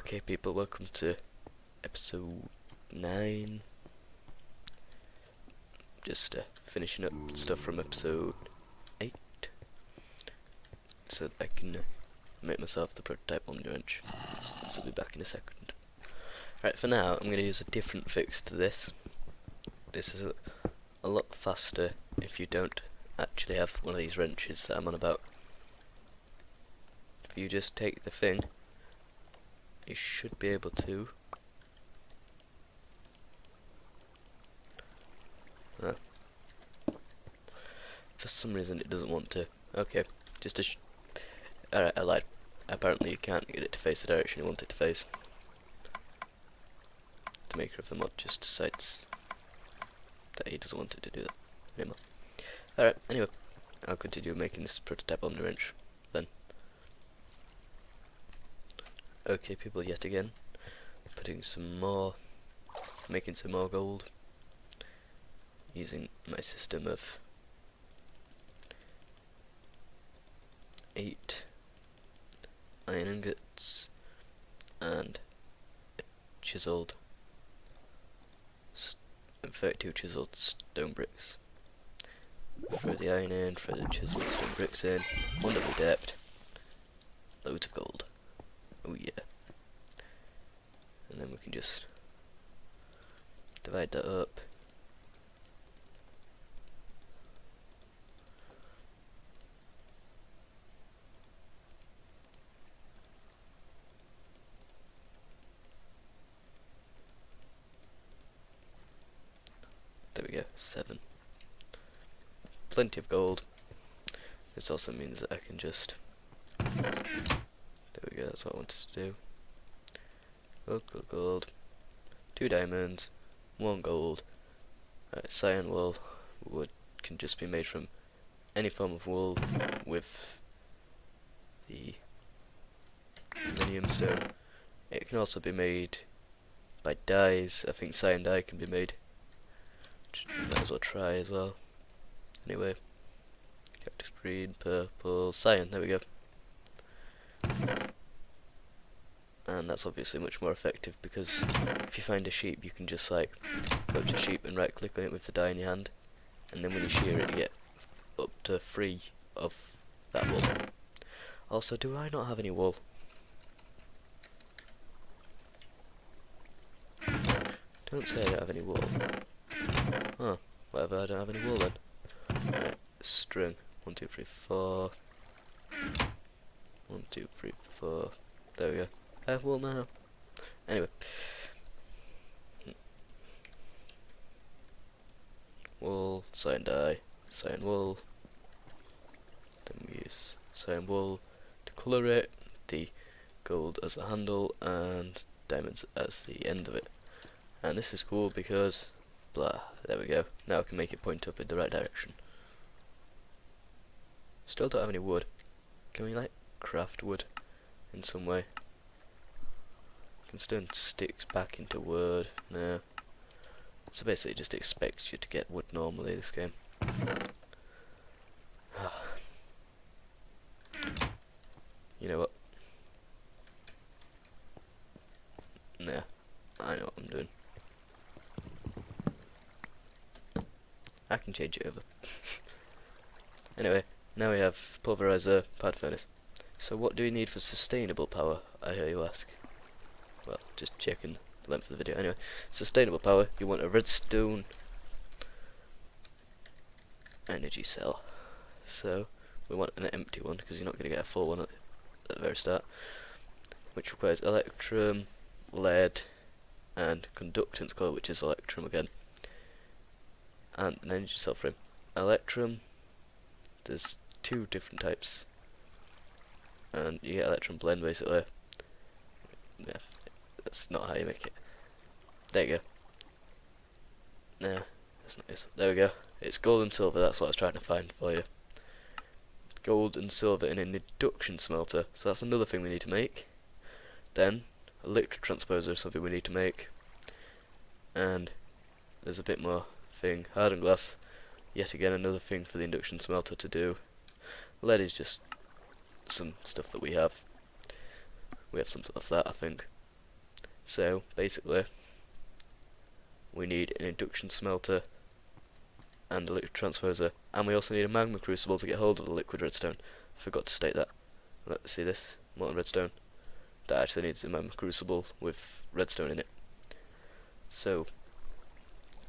Okay people, welcome to episode 9. Just finishing up stuff from episode 8 so that I can make myself the prototype omni wrench. So I'll be back in a second. Right, for now I'm going to use a different fix to this. This is a lot faster if you don't actually have one of these wrenches that I'm on about. If you just take the thing, you should be able to for some reason it doesn't want to. Okay, just alright, I lied. Apparently you can't get it to face the direction you want it to face. The maker of the mod just decides that he doesn't want it to do that anymore. Alright, anyway, I'll continue making this prototype omni wrench then. Okay people, yet again, making some more gold using my system of 8 iron ingots and a chiseled 32 chiseled stone bricks. Throw the iron in, throw the chiseled stone bricks in, wonderfully depth, loads of gold. Oh yeah. And then we can just divide that up. There we go, 7. Plenty of gold. This also means that I can just... There we go, that's what I wanted to do. Gold. 2 diamonds, 1 gold. Cyan wool can just be made from any form of wool with the aluminium stone. It can also be made by dyes. I think cyan dye can be made. Might as well try as well. Anyway, cactus green, purple, cyan, there we go. And that's obviously much more effective because if you find a sheep you can just like go up to a sheep and right click on it with the dye in your hand, and then when you shear it you get up to 3 of that wool. Also, do I not have any wool? Don't say I don't have any wool. Oh, whatever, I don't have any wool then. Right, string. 1, 2, 3, 4. 1, 2, 3, 4. There we go. I have wool now. Anyway. Wool, cyan dye, cyan wool. Then we use cyan wool to colour it, the gold as a handle, and diamonds as the end of it. And this is cool because blah, there we go. Now I can make it point up in the right direction. Still don't have any wood. Can we like craft wood in some way? Can stone sticks back into wood? No. So basically it just expects you to get wood normally this game. You know what? Nah, I know what I'm doing. I can change it over. Anyway, now we have pulverizer, pad furnace. So what do we need for sustainable power, I hear you ask? Well, just checking the length of the video. Anyway, sustainable power, you want a redstone energy cell. So we want an empty one because you're not going to get a full one at the very start, which requires electrum, lead, and conductance core, which is electrum again, and an energy cell frame. Electrum, there's 2 different types, and you get electrum blend basically. Yeah, that's not how you make it. There you go. Nah, that's not it. There we go. It's gold and silver, that's what I was trying to find for you. Gold and silver in an induction smelter, so that's another thing we need to make. Then, electrotransposer is something we need to make. And there's a bit more thing. Hardened glass, yet again another thing for the induction smelter to do. Lead is just some stuff that we have. We have some of that, I think. So basically, we need an induction smelter and a liquid transposer, and we also need a magma crucible to get hold of the liquid redstone. Forgot to state that. Let's see this molten redstone. That actually needs a magma crucible with redstone in it. So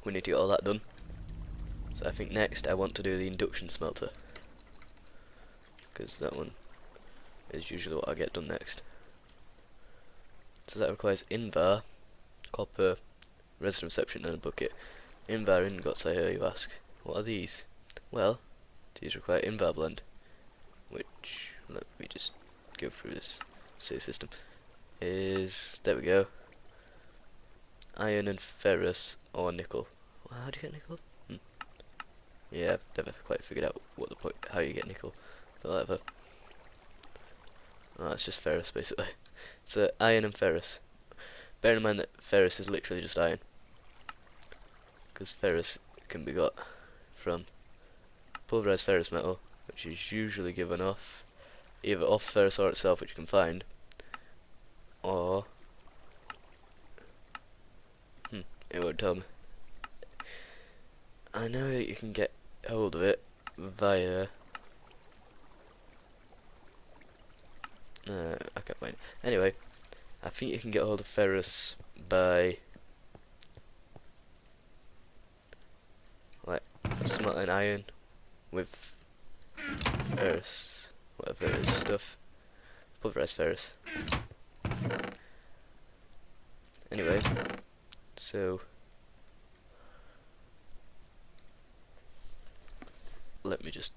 we need to get all that done. So I think next I want to do the induction smelter, because that one is usually what I get done next. So that requires invar, copper, resin reception and a bucket. Invar ingots, I hear you ask. What are these? Well, these require invar blend, which, let me just go through this system, is, there we go, iron and ferrous or nickel. Well, how do you get nickel? Yeah, I've never quite figured out what the point, how you get nickel, but whatever. Oh, it's just ferrous basically. So iron and ferrous. Bear in mind that ferrous is literally just iron, because ferrous can be got from pulverized ferrous metal, which is usually given off either off ferrous ore itself, which you can find, or it won't tell me. I know that you can get hold of it via I can't find it. Anyway, I think you can get hold of ferrous by like smelting iron with ferrous, whatever it is, stuff, pulverized ferrous. Anyway, so let me just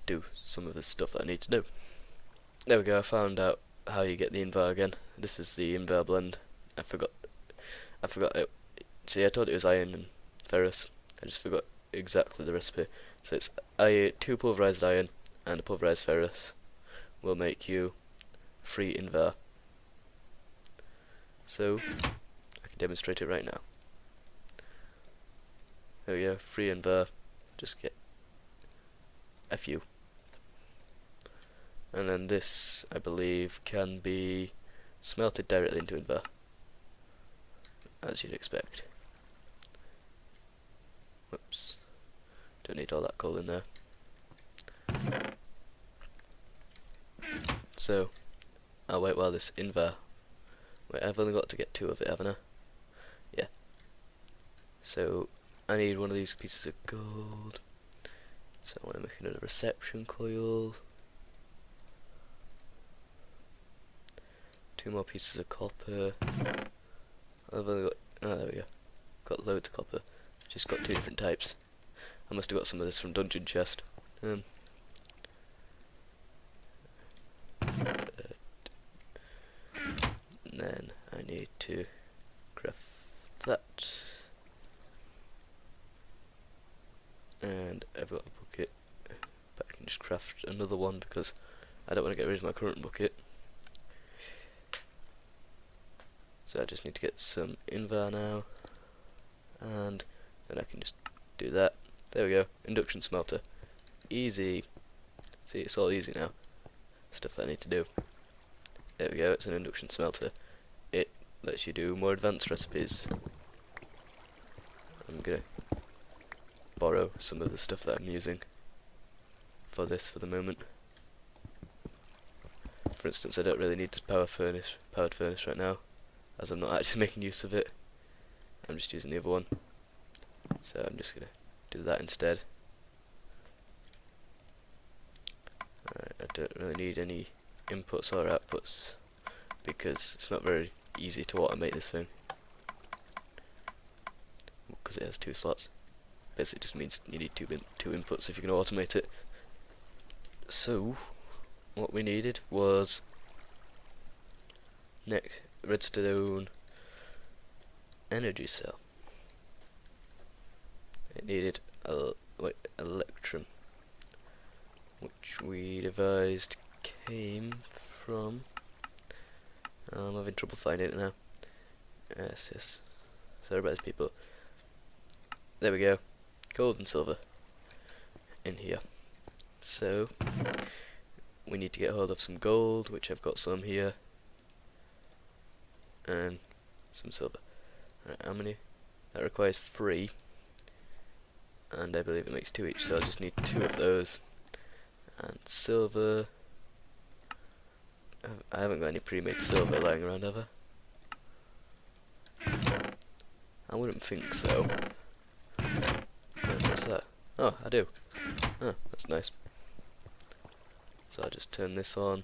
do some of the stuff that I need to do. There we go, I found out how you get the invar again. This is the invar blend. I forgot it. See, I thought it was iron and ferrous. I just forgot exactly the recipe. So it's 2 pulverized iron and a pulverized ferrous will make you 3 invar. So I can demonstrate it right now. There we go, 3 invar. Just get a few. And then this, I believe, can be smelted directly into invar, as you'd expect. Whoops. Don't need all that coal in there. So, I'll wait while this invar... Wait, I've only got to get 2 of it, haven't I? Yeah. So, I need one of these pieces of gold. So I want to make another reception coil. 2 more pieces of copper. I've only got, oh there we go, got loads of copper, just got 2 different types. I must have got some of this from dungeon chest. And then I need to craft that, and I've got a bucket, but I can just craft another one because I don't want to get rid of my current bucket. So I just need to get some invar now, and then I can just do that. There we go, induction smelter. Easy. See, it's all easy now. Stuff I need to do. There we go, it's an induction smelter. It lets you do more advanced recipes. I'm gonna borrow some of the stuff that I'm using for this for the moment. For instance, I don't really need this powered furnace right now, as I'm not actually making use of it. I'm just using the other one, so I'm just gonna do that instead. I don't really need any inputs or outputs because it's not very easy to automate this thing, because it has 2 slots. Basically just means you need 2 inputs if you can automate it. So what we needed was redstone energy cell. It needed electrum, which we devised came from. I'm having trouble finding it now. Yes. Sorry about this, people. There we go. Gold and silver in here. So we need to get hold of some gold, which I've got some here, and some silver. Right, how many? That requires 3, and I believe it makes 2 each, so I just need 2 of those. And silver. I haven't got any pre-made silver lying around, have I? I wouldn't think so. What's that? Oh, I do. Oh, that's nice. So I'll just turn this on,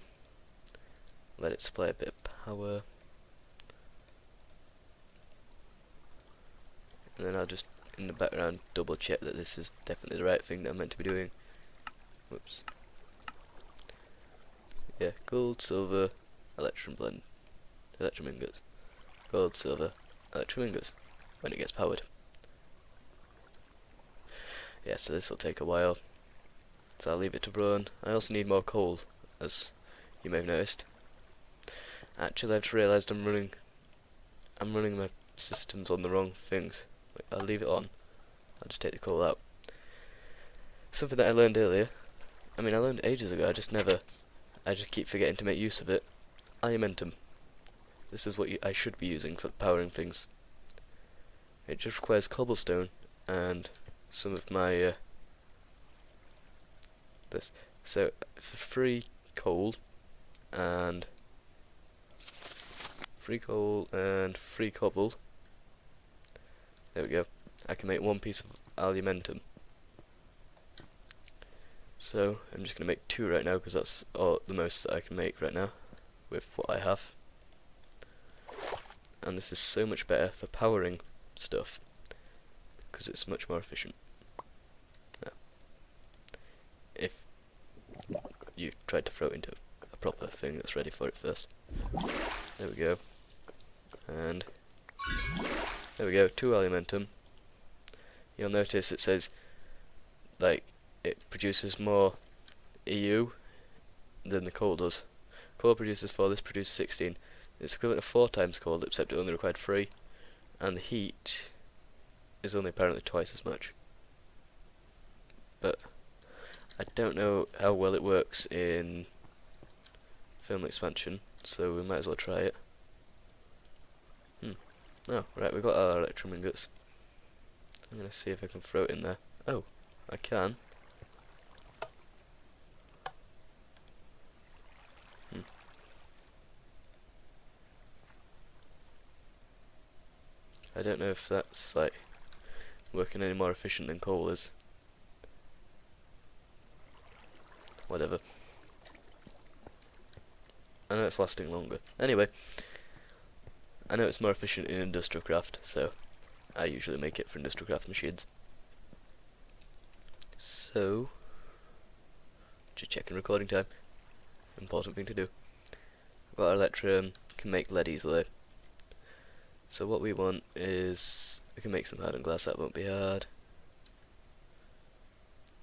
let it supply a bit of power, and then I'll just, in the background, double check that this is definitely the right thing that I'm meant to be doing. Whoops. Yeah, gold, silver, electrum blend, electrum ingots. Gold, silver, electrum ingots, when it gets powered. Yeah, so this will take a while, so I'll leave it to run. I also need more coal, as you may have noticed. Actually, I've just realised I'm running my systems on the wrong things. Wait, I'll leave it on. I'll just take the coal out. Something that I learned earlier. I mean, I learned ages ago. I just keep forgetting to make use of it. Alimentum. This is what I should be using for powering things. It just requires cobblestone and some of my this. So for free coal and free cobble. There we go. I can make 1 piece of alumentum. So I'm just gonna make 2 right now because that's the most that I can make right now with what I have. And this is so much better for powering stuff because it's much more efficient. Now, if you tried to throw it into a proper thing that's ready for it first. There we go. And there we go, 2 alumentum. You'll notice it says like it produces more EU than the coal does. Coal produces 4, this produces 16. It's equivalent to 4 times coal, except it only required 3. And the heat is only apparently twice as much. But I don't know how well it works in film expansion, so we might as well try it. Oh, right, we've got our electrum ingots. I'm gonna see if I can throw it in there. Oh, I can. I don't know if that's like working any more efficient than coal is. Whatever. I know it's lasting longer. Anyway, I know it's more efficient in industrial craft, so I usually make it for industrial craft machines. So, just checking recording time. Important thing to do. I've got our electrum, can make lead easily. So what we want is, we can make some hardened glass, that won't be hard.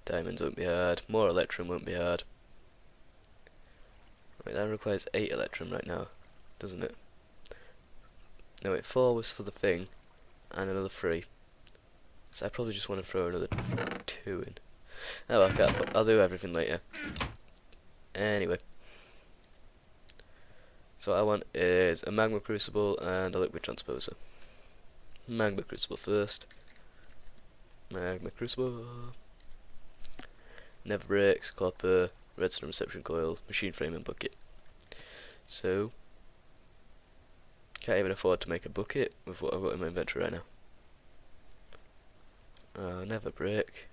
Diamonds won't be hard, more electrum won't be hard. Right, that requires 8 electrum right now, doesn't it? No wait, 4 was for the thing, and another 3. So I probably just want to throw another 2 in. Oh well, I'll do everything later. Anyway. So what I want is a magma crucible and a liquid transposer. Magma crucible first. Magma crucible. Never breaks, copper, redstone reception coil, machine frame and bucket. So can't even afford to make a bucket with what I've got in my inventory right now. Never break.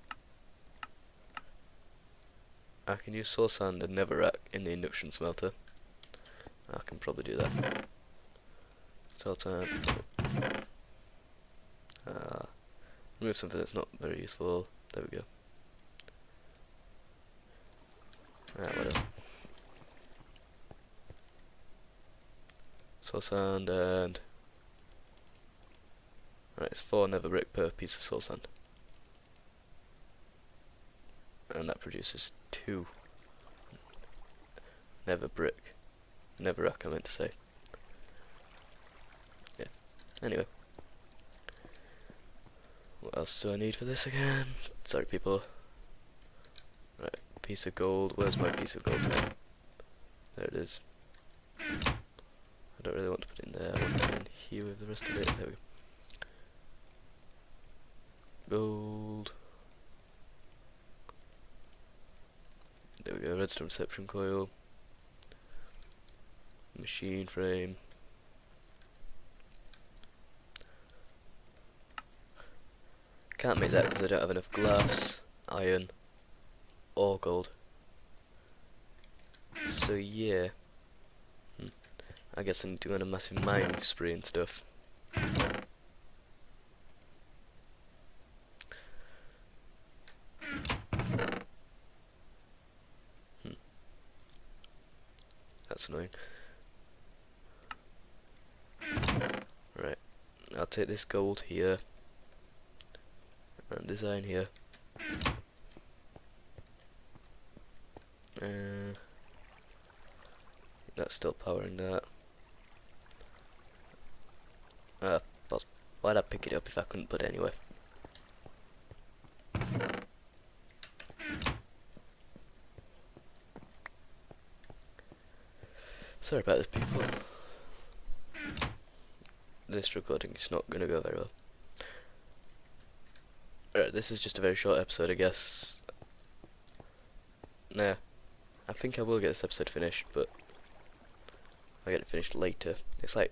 I can use soul sand and nether rack in the induction smelter. I can probably do that. Soul sand. Remove something that's not very useful. There we go. Whatever. Soul sand and... Right, it's 4 nether brick per piece of soul sand. And that produces 2 nether brick. Nether rack, I meant to say. Yeah. Anyway. What else do I need for this again? Sorry, people. Right, piece of gold. Where's my piece of gold? There it is. I don't really want to put it in there. I want to put it in here with the rest of it? There we go. Gold. There we go, redstone reception coil. Machine frame. Can't make that because I don't have enough glass, iron, or gold. So yeah. I guess I need to go on a massive mining spree and stuff. That's annoying. Right, I'll take this gold here, and this iron here. That's still powering that. Why'd I pick it up if I couldn't put it anywhere? Sorry about this, people. This recording is not going to go very well. Alright, this is just a very short episode, I guess. Nah, I think I will get this episode finished, but I'll get it finished later. It's like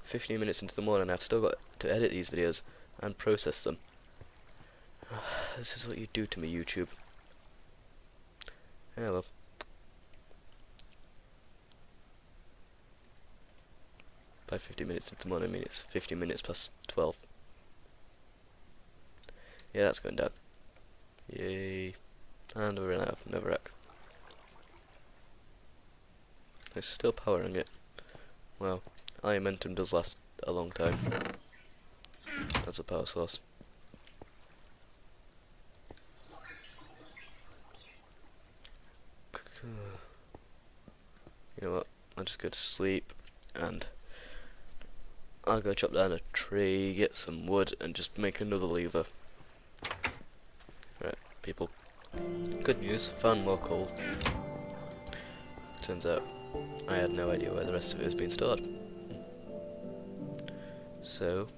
15 minutes into the morning and I've still got to edit these videos and process them. This is what you do to me, YouTube. Yeah, well. By 50 minutes into the morning, I mean it's 15 minutes past 12. Yeah, that's going down. Yay. And we're out of netherrack. It's still powering it. Well, momentum does last a long time as a power source. You know what? I'll just go to sleep and I'll go chop down a tree, get some wood, and just make another lever. Right, people. Good news, found more coal. Turns out I had no idea where the rest of it was being stored. So,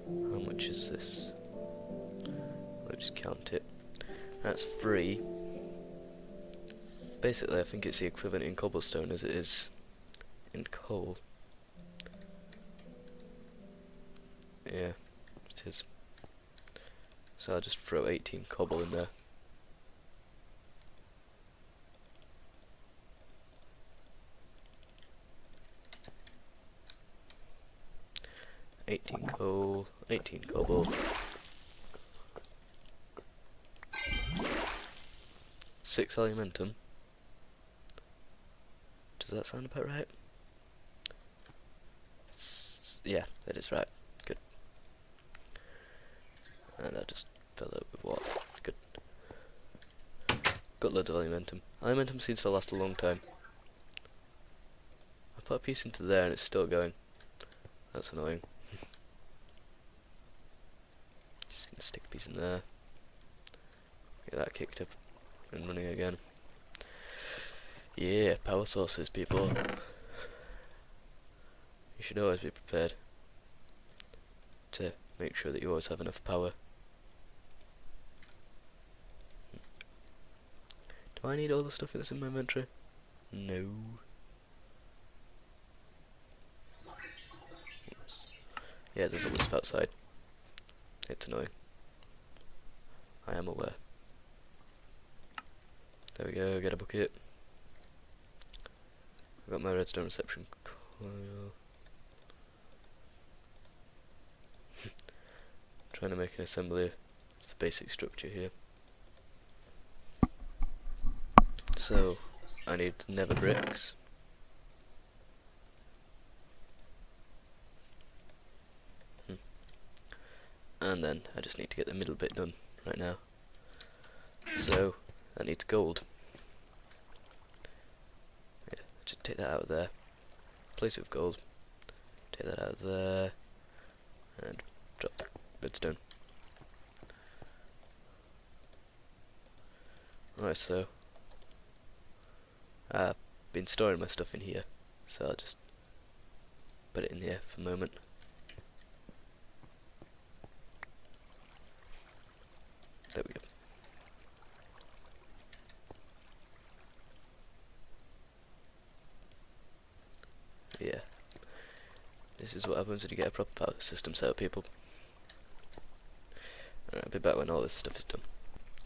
how much is this? Let's just count it. That's 3. Basically, I think it's the equivalent in cobblestone as it is in coal. Yeah, it is. So I'll just throw 18 cobble in there. Coal, 18 cobble. 6 aluminum. Does that sound about right? Yeah, that is right. Good. And I just fill it with water. Good. Got loads of aluminum. Aluminum seems to last a long time. I put a piece into there and it's still going. That's annoying. Just gonna stick a piece in there. Get that kicked up and running again. Yeah, power sources, people. You should always be prepared to make sure that you always have enough power. Do I need all the stuff that's in my inventory? No. Oops. Yeah, there's a wisp outside. It's annoying. I am aware. There we go, get a bucket. I've got my redstone reception coil. Trying to make an assembly of the basic structure here. So, I need nether bricks. And then I just need to get the middle bit done right now. So, that needs gold. Yeah, just take that out of there. Place it with gold. Take that out of there. And drop the redstone. Right, so I've been storing my stuff in here. So I'll just put it in here for a moment. There we go. Yeah. This is what happens when you get a proper power system set up, people. Alright, I'll be back when all this stuff is done.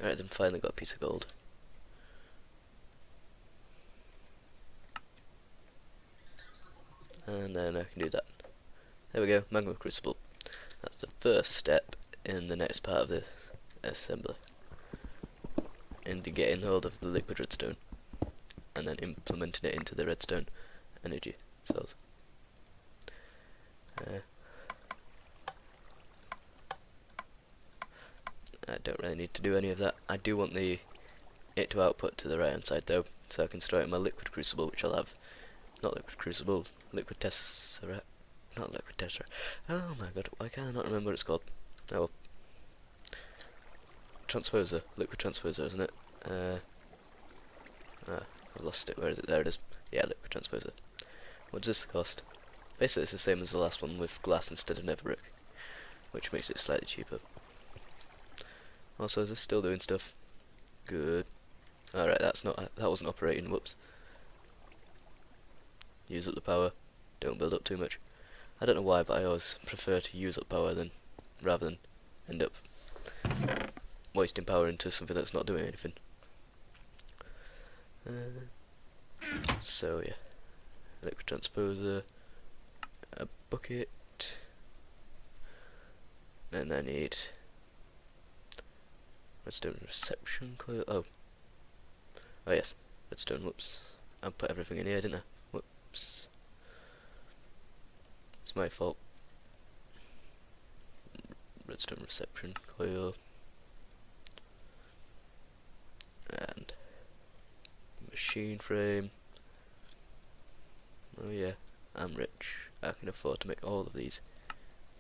Alright, then finally got a piece of gold. And then I can do that. There we go, magma crucible. That's the first step in the next part of this assembly. Into getting hold of the liquid redstone. And then implementing it into the redstone energy cells. I don't really need to do any of that. I do want it to output to the right hand side though, so I can store it in my liquid crucible, which I'll have. Not liquid crucible, liquid tesseract. Not liquid tesseract. Oh my god, why can I not remember what it's called? Oh well. Transposer, liquid transposer, isn't it? I've lost it. Where is it? There it is. Yeah, liquid transposer. What does this cost? Basically, it's the same as the last one with glass instead of netherbrick, which makes it slightly cheaper. Also, is this still doing stuff? Good. Alright, that wasn't operating. Whoops. Use up the power. Don't build up too much. I don't know why, but I always prefer to use up power rather than end up wasting power into something that's not doing anything. So yeah, liquid transposer, a bucket, and I need redstone reception coil. Oh yes, redstone. Whoops, I put everything in here, didn't I? Whoops, it's my fault. Redstone reception coil and machine frame. Oh yeah, I'm rich. I can afford to make all of these.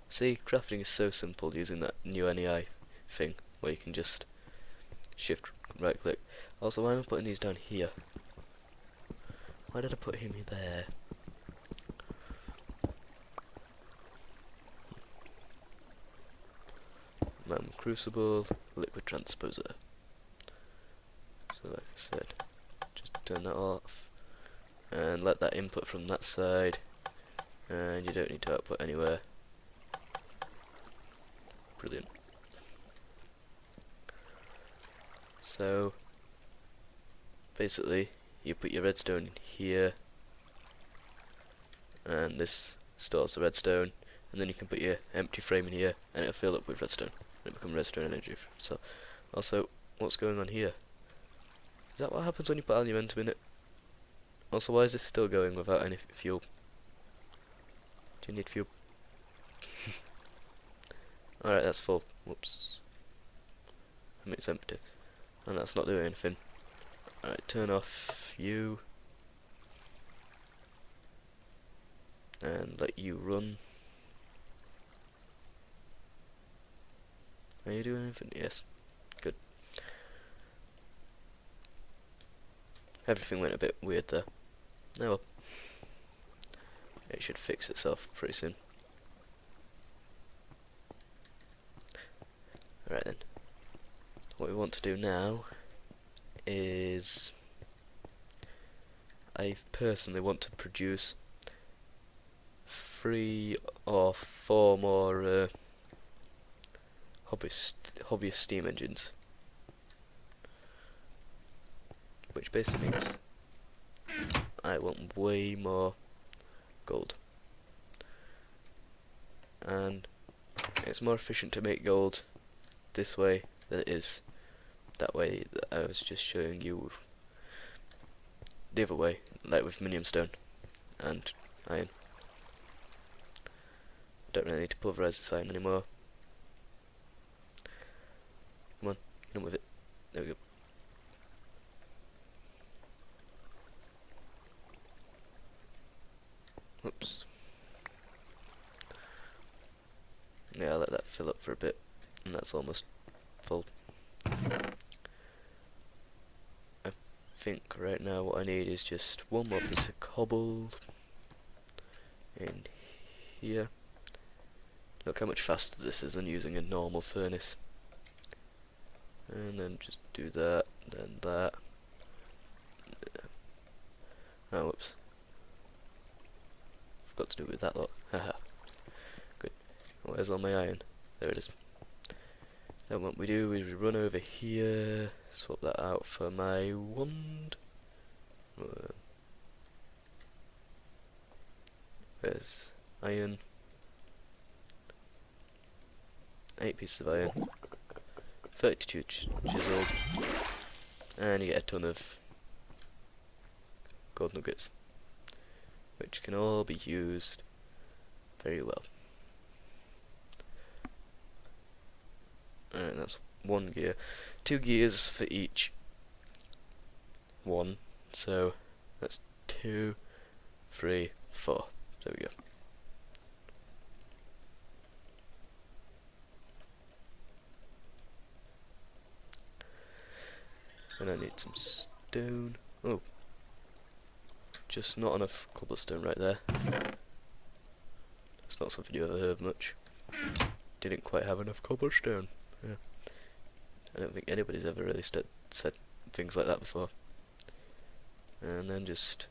See, crafting is so simple using that new NEI thing where you can just shift right click. Also, why am I putting these down here? Why did I put him there? Crucible, liquid transposer. So like I said, just turn that off and let that input from that side, and you don't need to output anywhere. Brilliant. So basically you put your redstone in here, and this stores the redstone, and then you can put your empty frame in here and it'll fill up with redstone and it'll become redstone energy. So also, what's going on here? Is that what happens when you put aluminum in it? Also, why is this still going without any fuel? Do you need fuel? Alright, that's full. Whoops. I mean, it's empty. And that's not doing anything. Alright, turn off you. And let you run. Are you doing anything? Yes. Good. Everything went a bit weird there. Oh well. It should fix itself pretty soon. Alright then. What we want to do now is I personally want to produce 3 or 4 more hobbyist steam engines, which basically means I want way more gold, and it's more efficient to make gold this way than it is that way that I was just showing you the other way, like with minium stone and iron. Don't really need to pulverize this iron anymore. Come on, get on with it. There we go. Whoops. Yeah, I'll let that fill up for a bit, and that's almost full. I think right now what I need is just one more piece of cobble in here. Look how much faster this is than using a normal furnace. And then just do that, then that. Oh, whoops. Forgot to do it with that lot. Haha. Good. Where's all my iron? There it is. Then what we do is we run over here, swap that out for my wand. Where's iron? 8 pieces of iron. 32 chiseled. And you get a ton of gold nuggets, which can all be used very well. And that's 1 gear. 2 gears for each one, so that's 2, 3, 4. There we go. And I need some stone. Oh, just not enough cobblestone right there. That's not something you ever heard much. Didn't quite have enough cobblestone. Yeah. I don't think anybody's ever really said things like that before. And then just...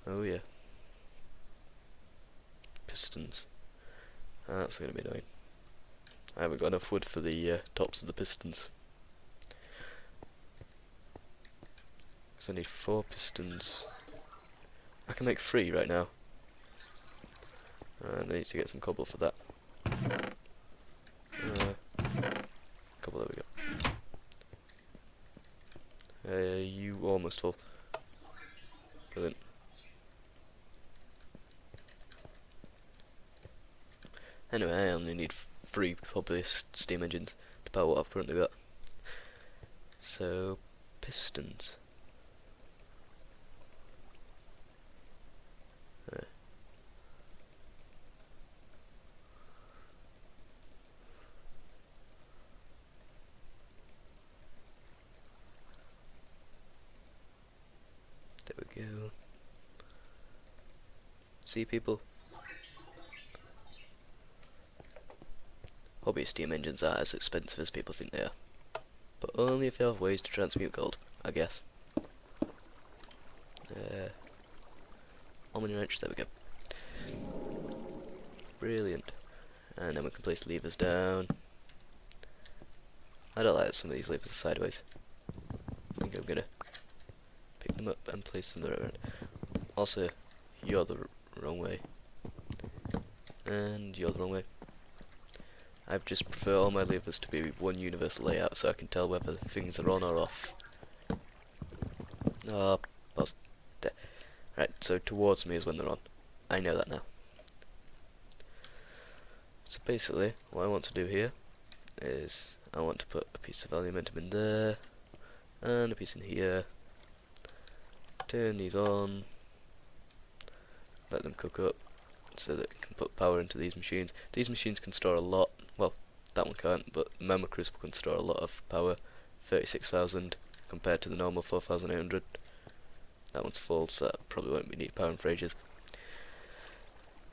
oh yeah. Pistons. That's going to be annoying. I haven't got enough wood for the tops of the pistons. Because I need 4 pistons. I can make 3 right now. And I need to get some cobble for that. Cobble, there we go. You almost full. Brilliant. Anyway, I only need 3 probably steam engines to power what I've currently got. So, pistons. There we go. See, people? Hobby steam engines are as expensive as people think they are. But only if you have ways to transmute gold, I guess. Almond wrench, there we go. Brilliant. And then we can place levers down. I don't like that some of these levers are sideways. I think I'm gonna pick them up and place them around. Also, you're the wrong way. And you're the wrong way. I just prefer all my levers to be one universal layout so I can tell whether things are on or off. Oh, pause. There. Right, so towards me is when they're on. I know that now. So basically, what I want to do here is I want to put a piece of aluminum in there, and a piece in here. Turn these on, let them cook up, so that we can put power into these machines. These machines can store a lot, well, that one can't, but Mama Crucible can store a lot of power, 36,000 compared to the normal 4,800. That one's full, so that probably won't be need power for ages.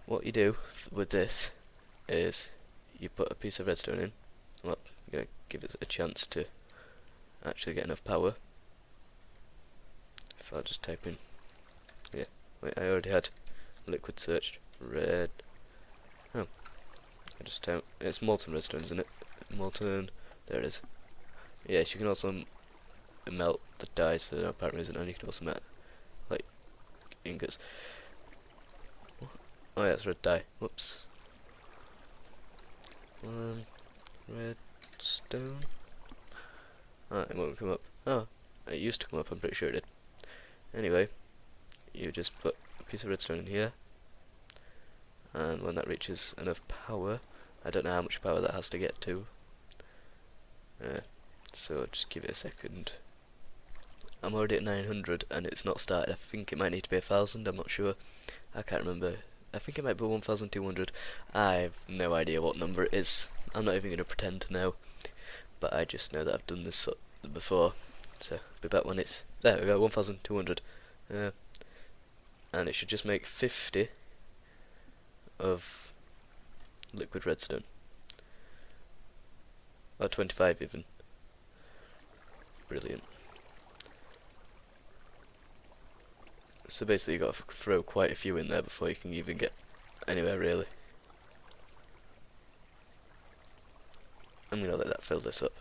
What you do with this is you put a piece of redstone in. Well, you're going to give it a chance to actually get enough power. If I just type in, yeah, wait, I already had liquid searched, red, oh, I just type, it's molten redstone, isn't it? Molten, there it is. Yes, you can also melt the dyes for no apparent reason, and you can also melt, like, ingots. Oh yeah, it's red dye, whoops. Redstone. Ah, it won't come up. Oh, it used to come up, I'm pretty sure it did. Anyway, you just put a piece of redstone in here, and when that reaches enough power, I don't know how much power that has to get to, so just give it a second. I'm already at 900 and it's not started. I think it might need to be 1,000, I'm not sure. I can't remember. I think it might be 1,200. I have no idea what number it is. I'm not even going to pretend to know. But I just know that I've done this before. So, be back when it's... There we go, 1,200. And it should just make 50 of liquid redstone. Or 25 even. Brilliant. So basically you got to throw quite a few in there before you can even get anywhere really. I'm going to let that fill this up.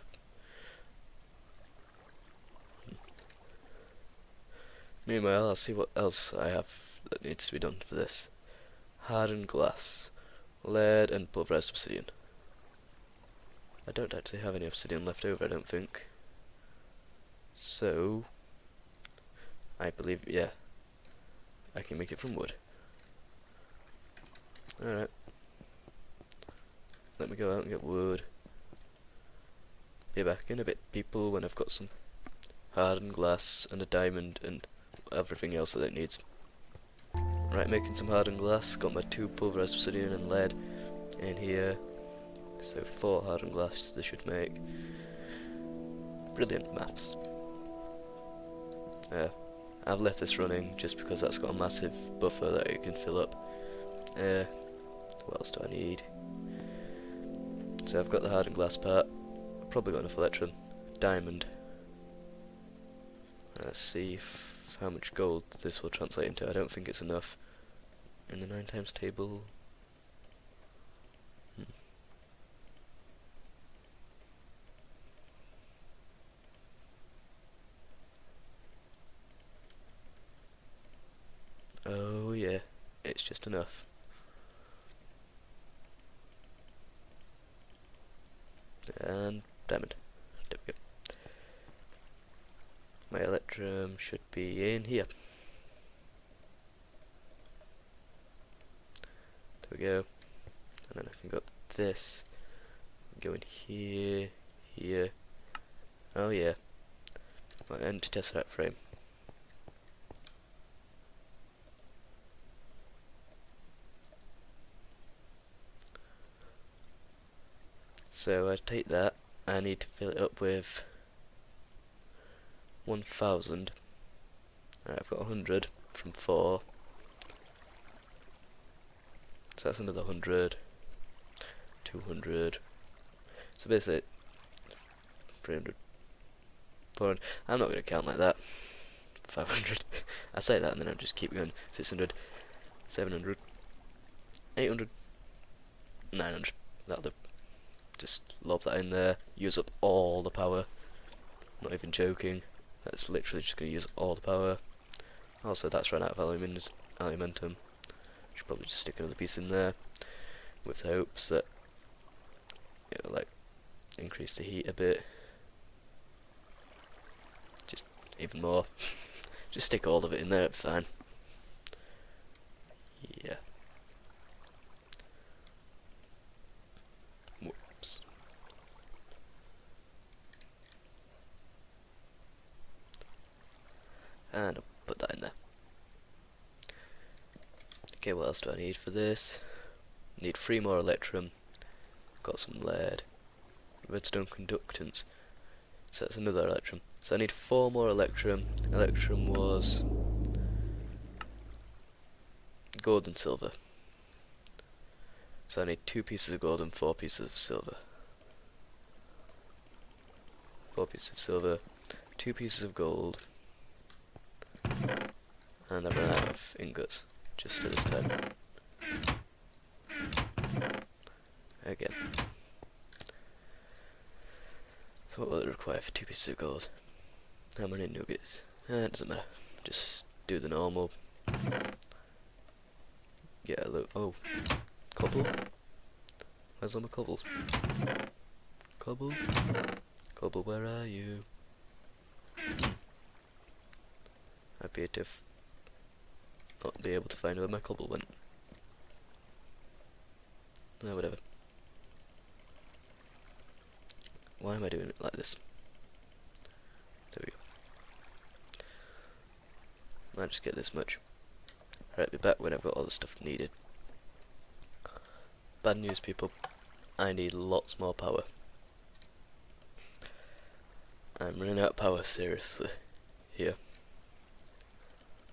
Meanwhile, I'll see what else I have that needs to be done for this. Hardened glass, lead and pulverized obsidian. I don't actually have any obsidian left over, I don't think. So, I believe, yeah, I can make it from wood. Alright. Let me go out and get wood. Be back in a bit, people, when I've got some hardened glass and a diamond and everything else that it needs. Right, making some hardened glass. Got my 2 pulverized obsidian and lead in here. So 4 hardened glass this should make. Brilliant maths. I've left this running just because that's got a massive buffer that it can fill up. What else do I need? So I've got the hardened glass part. Probably got enough electrum. Diamond. Let's see how much gold this will translate into. I don't think it's enough. In the 9 times table. Oh yeah, it's just enough. And diamond. There we go. My electrum should be in here. There we go. And then I can go up this. Go in here, here. Oh yeah. My empty tesseract frame. So I take that, I need to fill it up with 1000. Right, I've got 100 from 4. So that's another 100, 200. So basically, 300, 400. I'm not going to count like that. 500. I say that and then I just keep going. 600, 700, 800, 900. That'll do. Just lob that in there, use up all the power. Not even joking. That's literally just going to use all the power. Also, that's run out of aluminum. Should probably just stick another piece in there, with the hopes that it'll like increase the heat a bit. Just even more. Just stick all of it in there, it'll be fine. Yeah. Whoops. And I'll put that in there. Okay, what else do I need for this? Need 3 more electrum. Got some lead. Redstone conductance. So that's another electrum. So I need 4 more electrum. Electrum was gold and silver. So I need 2 pieces of gold and 4 pieces of silver. 4 pieces of silver, 2 pieces of gold, and I've run out of ingots just at this time. Again. So what will it require for 2 pieces of gold? How many nuggets? It doesn't matter. Just do the normal. Yeah, look. Oh. Cobble? Where's all my cobbles? Cobble? Cobble, where are you? I appear to not be able to find where my cobble went. No, whatever. Why am I doing it like this? There we go. I'll just get this much. Alright, be back when I've got all the stuff needed. Bad news, people. I need lots more power. I'm running out of power, seriously. Here.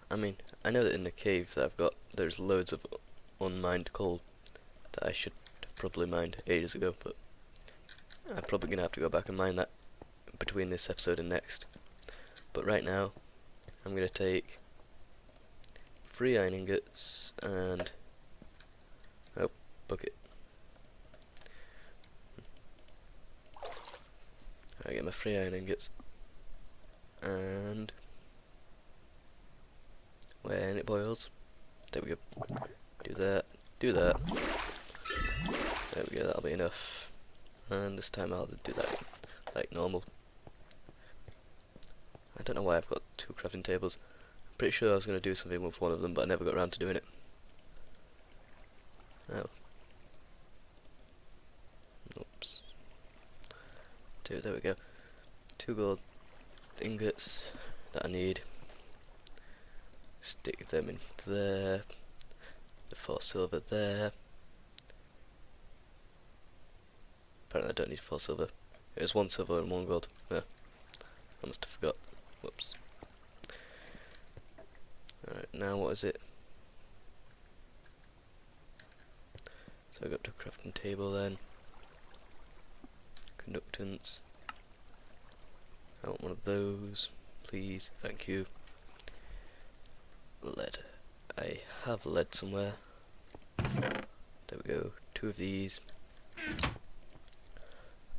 I mean, I know that in the cave that I've got, there's loads of unmined coal that I should have probably mined ages ago, but I'm probably going to have to go back and mine that between this episode and next. But right now, I'm going to take 3 iron ingots and... oh, bucket. I get my 3 iron ingots. And... when it boils, there we go. Do that, do that. There we go, that'll be enough. And this time I'll do that like normal. I don't know why I've got 2 crafting tables. I'm pretty sure I was going to do something with one of them, but I never got around to doing it. Oh. Oops. There we go. 2 gold ingots that I need. Stick them in there. The 4 silver there. Apparently I don't need 4 silver. It was 1 silver and 1 gold. Yeah. I must have forgot. Whoops. Alright, now what is it? So I got to a crafting table then. Conductance. I want one of those, please. Thank you. Lead. I have lead somewhere. There we go. 2 of these.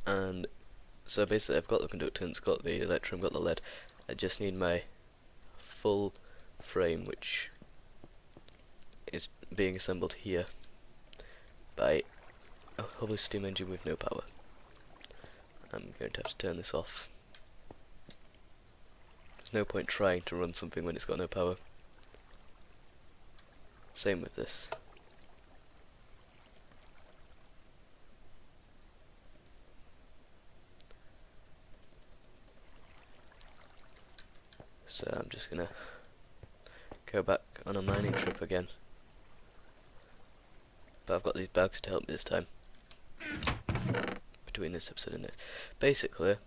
And so basically I've got the conductance, got the electrum, got the lead. I just need my full frame, which is being assembled here by a hover steam engine with no power. I'm going to have to turn this off. There's no point trying to run something when it's got no power. Same with this. So I'm just gonna go back on a mining trip again. But I've got these bags to help me this time. Between this episode and next. Basically,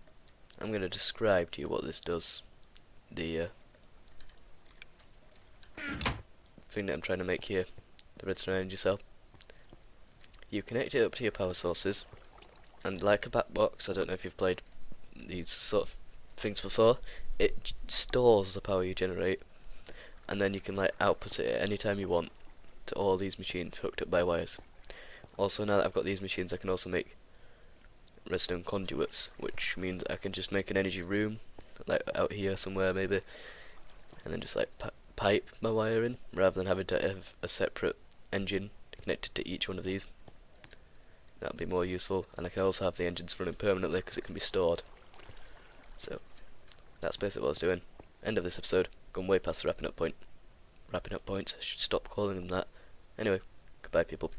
I'm gonna describe to you what this does. The thing that I'm trying to make here, the redstone energy cell. You connect it up to your power sources, and like a back box, I don't know if you've played these sort of things before, it stores the power you generate, and then you can like output it at any time you want to all these machines hooked up by wires. Also, now that I've got these machines, I can also make redstone conduits, which means I can just make an energy room, like out here somewhere maybe, and then just like pipe my wire in, rather than having to have a separate engine connected to each one of these. That would be more useful, and I can also have the engines running permanently because it can be stored. So, that's basically what I was doing. End of this episode. Gone way past the wrapping up point. Wrapping up points. I should stop calling them that. Anyway, goodbye people.